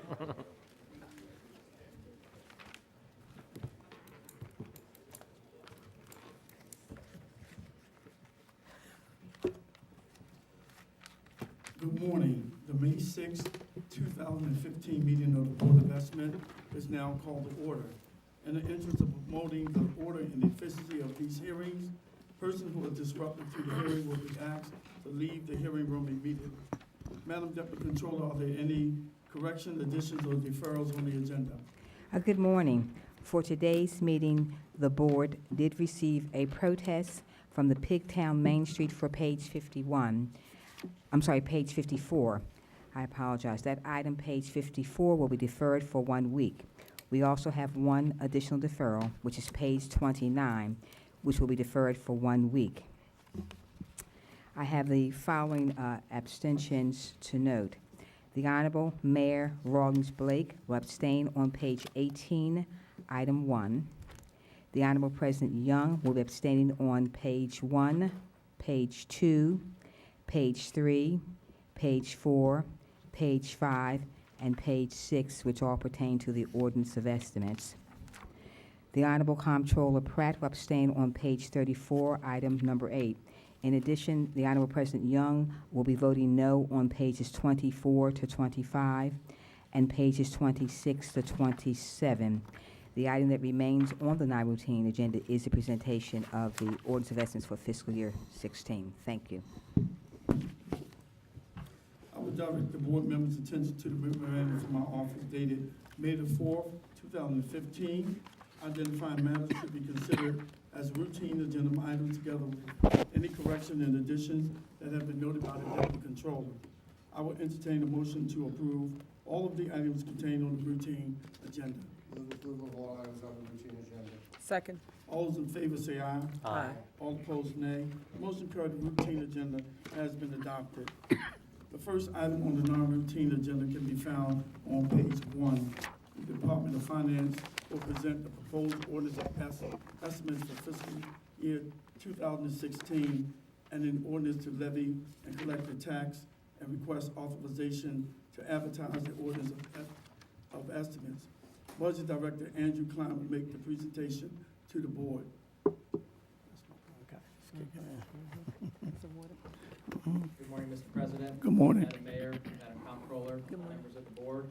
Good morning. The May 6, 2015 meeting of the Board of Estimate is now called to order. In the interest of promoting the order and efficiency of these hearings, persons who are disruptive to the hearing will be asked to leave the hearing room immediately. Madam Deputy Controller, are there any corrections, additions, or deferrals on the agenda? Good morning. For today's meeting, the board did receive a protest from the Pigtown Main Street for page 51. I'm sorry, page 54. I apologize. That item, page 54, will be deferred for 1 week. We also have one additional deferral, which is page 29, which will be deferred for 1 week. I have the following abstentions to note. The Honorable Mayor Rawlings Blake will abstain on page 18, item 1. The Honorable President Young will be abstaining on page 1, page 2, page 3, page 4, page 5, and page 6, which all pertain to the ordinance of estimates. The Honorable Comptroller Pratt will abstain on page 34, item number 8. In addition, the Honorable President Young will be voting no on pages 24 to 25 and pages 26 to 27. The item that remains on the non-routine agenda is the presentation of the ordinance of estimates for fiscal year 16. Thank you. I would direct the board members' attention to the memorandum from my office dated May the 4th, 2015, identifying matters to be considered as routine agenda items together with any correction and additions that have been noted by the Deputy Controller. I will entertain a motion to approve all of the items contained on the routine agenda. Move approval of all items on the routine agenda. Second. All those in favor say aye. Aye. All opposed, nay. Motion carried. The routine agenda has been adopted. The first item on the non-routine agenda can be found on page 1. The Department of Finance will present the proposed ordinance of estimates for fiscal year 2016 and an ordinance to levy and collect the tax and request authorization to advertise the ordinance of estimates. Budget Director Andrew Klein will make the presentation to the board. Good morning, Mr. President. Good morning. Madam Mayor, Madam Comptroller, members of the board.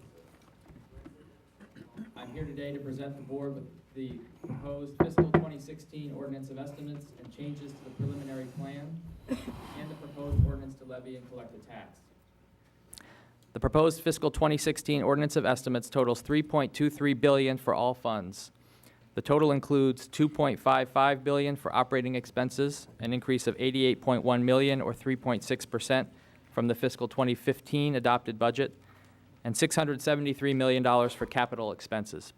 I'm here today to present the board with the proposed fiscal 2016 ordinance of estimates and changes to the preliminary plan and the proposed ordinance to levy and collect a tax. The proposed fiscal 2016 ordinance of estimates totals $3.23 billion for all funds. The total includes $2.55 billion for operating expenses, an increase of $88.1 million or 3.6% from the fiscal 2015 adopted budget, and $673 million for capital expenses.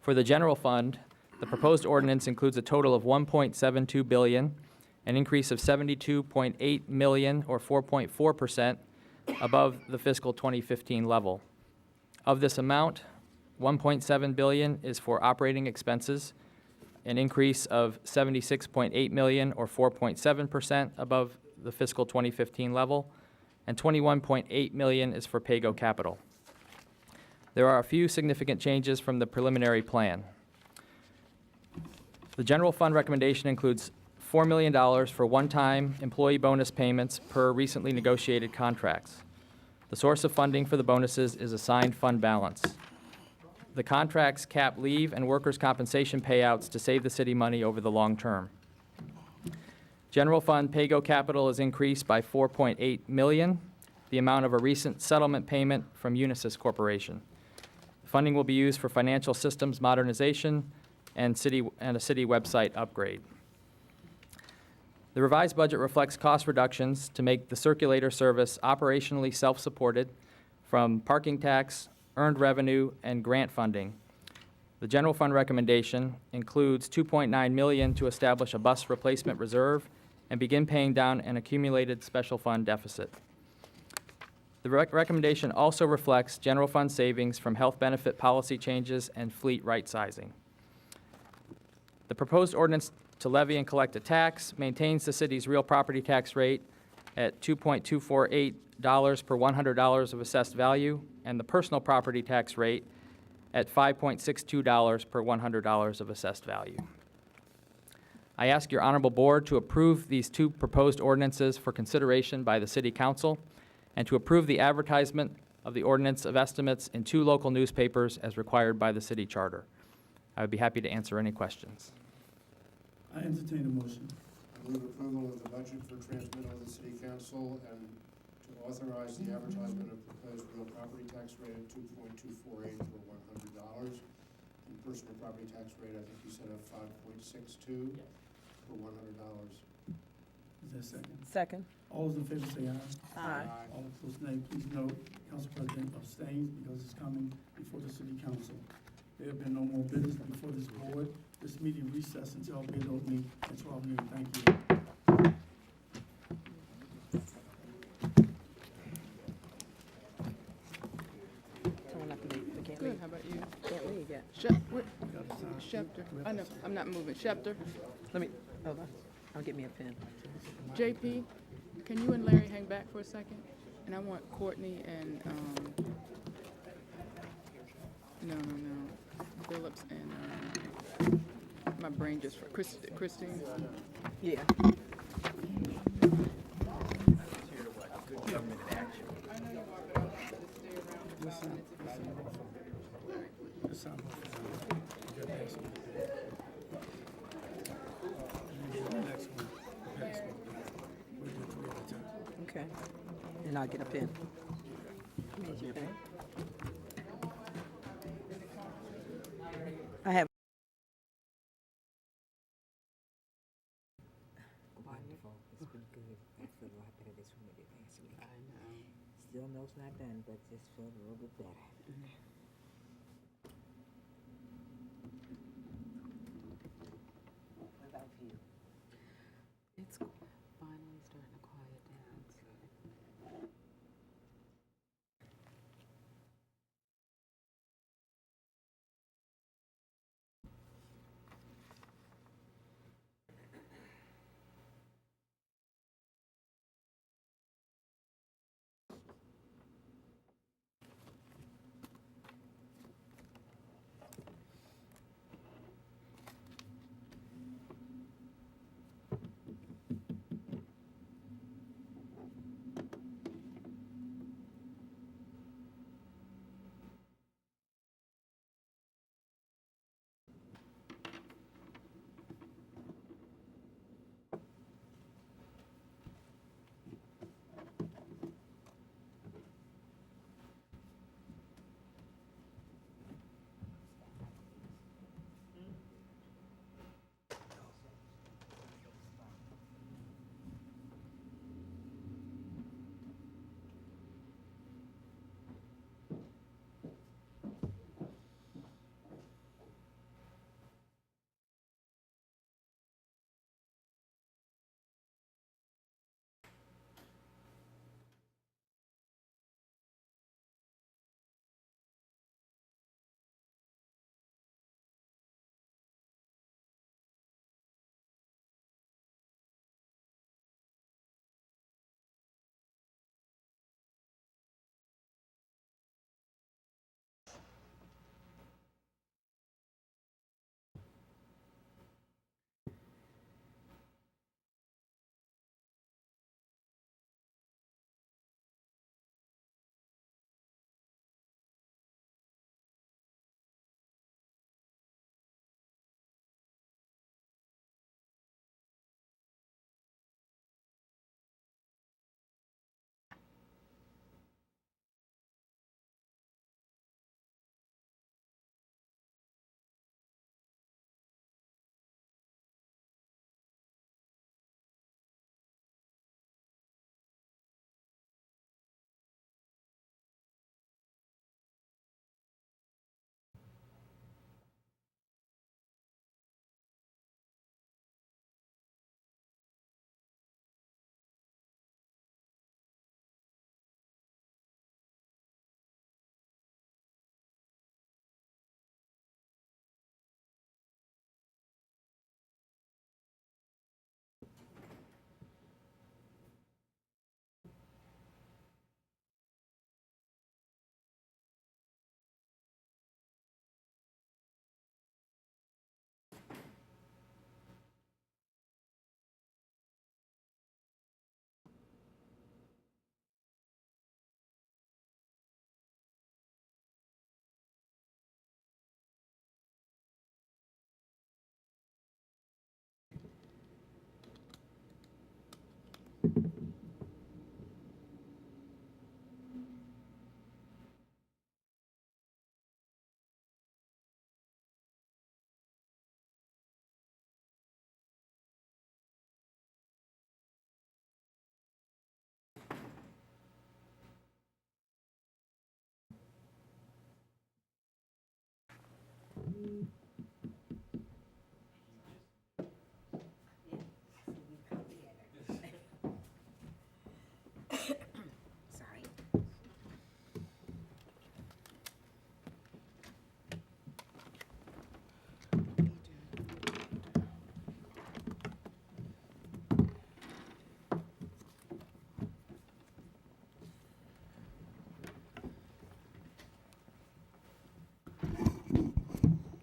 For the general fund, the proposed ordinance includes a total of $1.72 billion, an increase of $72.8 million or 4.4% above the fiscal 2015 level. Of this amount, $1.7 billion is for operating expenses, an increase of $76.8 million or 4.7% above the fiscal 2015 level, and $21.8 million is for pay-go capital. There are a few significant changes from the preliminary plan. The general fund recommendation includes $4 million for one-time employee bonus payments per recently negotiated contracts. The source of funding for the bonuses is assigned fund balance. The contracts cap leave and workers' compensation payouts to save the city money over the long term. General fund pay-go capital is increased by $4.8 million, the amount of a recent settlement payment from Unisys Corporation. Funding will be used for financial systems modernization and a city website upgrade. The revised budget reflects cost reductions to make the circulator service operationally self-supported from parking tax, earned revenue, and grant funding. The general fund recommendation includes $2.9 million to establish a bus replacement reserve and begin paying down an accumulated special fund deficit. The recommendation also reflects general fund savings from health benefit policy changes and fleet right-sizing. The proposed ordinance to levy and collect a tax maintains the city's real property tax rate at $2.248 per $100 of assessed value, and the personal property tax rate at $5.62 per $100 of assessed value. I ask your honorable board to approve these two proposed ordinances for consideration by the City Council and to approve the advertisement of the ordinance of estimates in 2 local newspapers as required by the city charter. I would be happy to answer any questions. I entertain a motion. I move approval of the budget for transmittal of the city council and to authorize the advertisement of proposed real property tax rate of 2.248 for $100. And personal property tax rate, I think you said of 5.62 for $100. Is there a second? Second. All those in favor say aye. Aye. All opposed, nay. Please note, Council President abstains because it's coming before the City Council. There have been no more business before this board. This meeting recessed until bid opening at 12 noon. Thank you. Good, how about you? Can't leave yet. What? We gotta sign. Schefter, We have I to know, sign. I'm not moving. Schefter, Let me, hold on. I'll get me a pen. JP, can you and Larry hang back for a second? And I want Courtney and, no, Phillips and, my brain just, Christine. Yeah. Let's sign. Let's sign. You got that one. And then the next one. The next one. We'll do 3 at a time. Okay. And I'll get a pen. Here's your pen. I have. Wonderful. It's been good. I feel a lot better this one than last week. I know. Still know it's not done, but just feel a little bit better. What about you? It's finally starting to quiet down.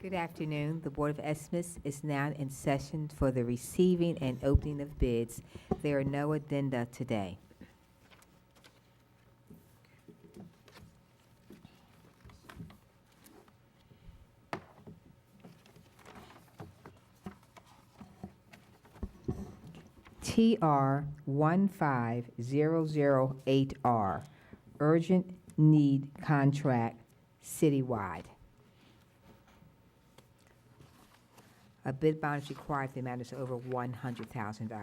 Good afternoon. The Board of Estimates is now in session for the receiving and opening of bids. There are no addenda today. TR 15008R, Urgent Need Contract, Citywide. A bid bond is required if the amount is over $100,000.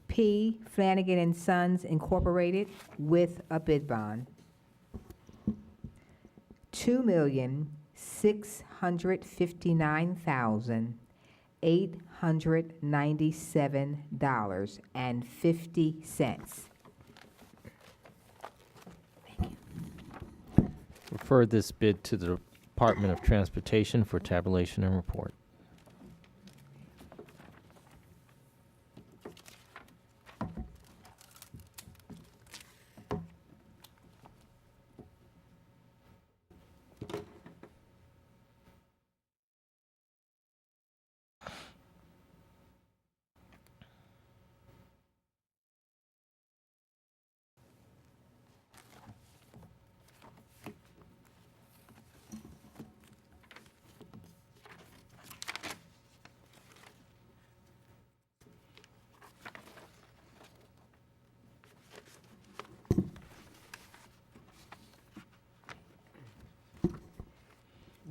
P. Flanagan and Sons Incorporated with a bid bond. $2,659,897.50. Refer this bid to the Department of Transportation for tabulation and report.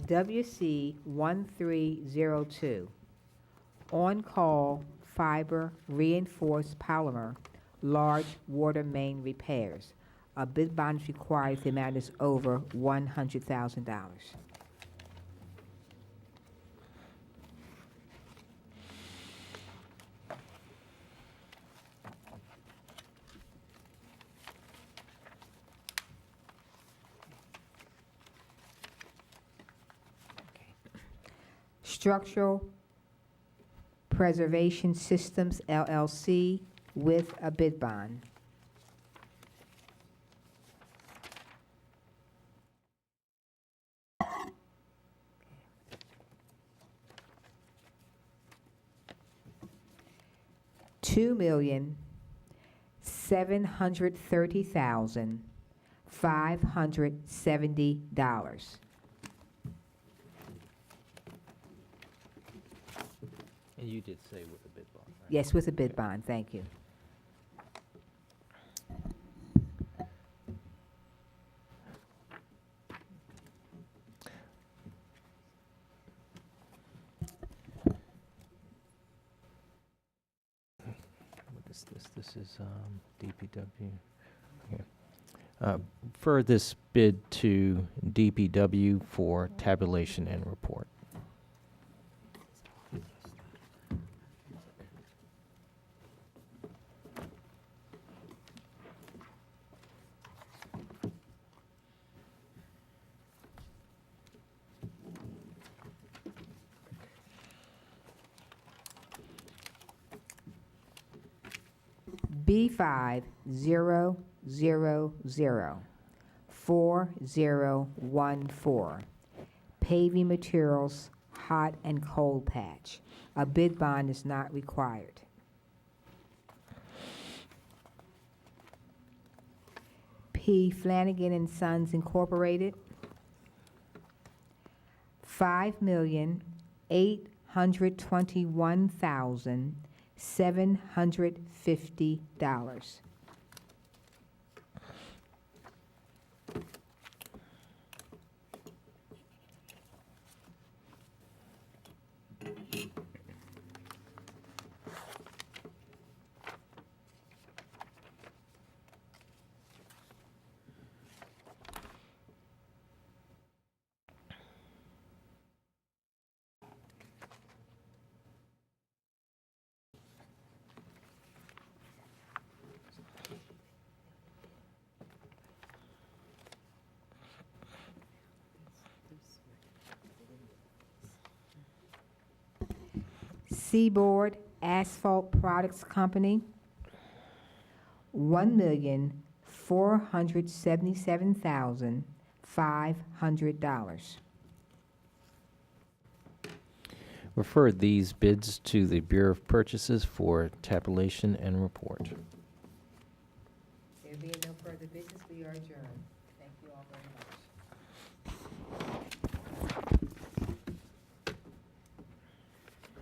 WC 1302, on-call fiber reinforced polymer, large water main repairs. A bid bond is required if the amount is over $100,000. Structural Preservation Systems LLC with a bid bond. $2,730,570. And you did say with a bid bond, right? Yes, with a bid bond, thank you. What is this? This is DPW. Okay. Refer this bid to DPW for tabulation and report. B50004014, paving materials, hot and cold patch. A bid bond is not required. P. Flanagan and Sons Incorporated, $5,821,750. Seaboard Asphalt Products Company, $477,500. Refer these bids to the Bureau of Purchases for tabulation and report. There being no further business, we are adjourned. Thank you all very much.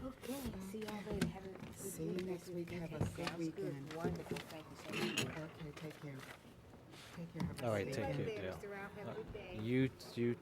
Okay, see y'all later. Have a good See you next week. Have a good Sounds weekend. Wonderful, thank you so much. Okay, take care. Take care. Have a All good right, weekend. take care, There, Dale. Mr. Ralph, have a good day. You too.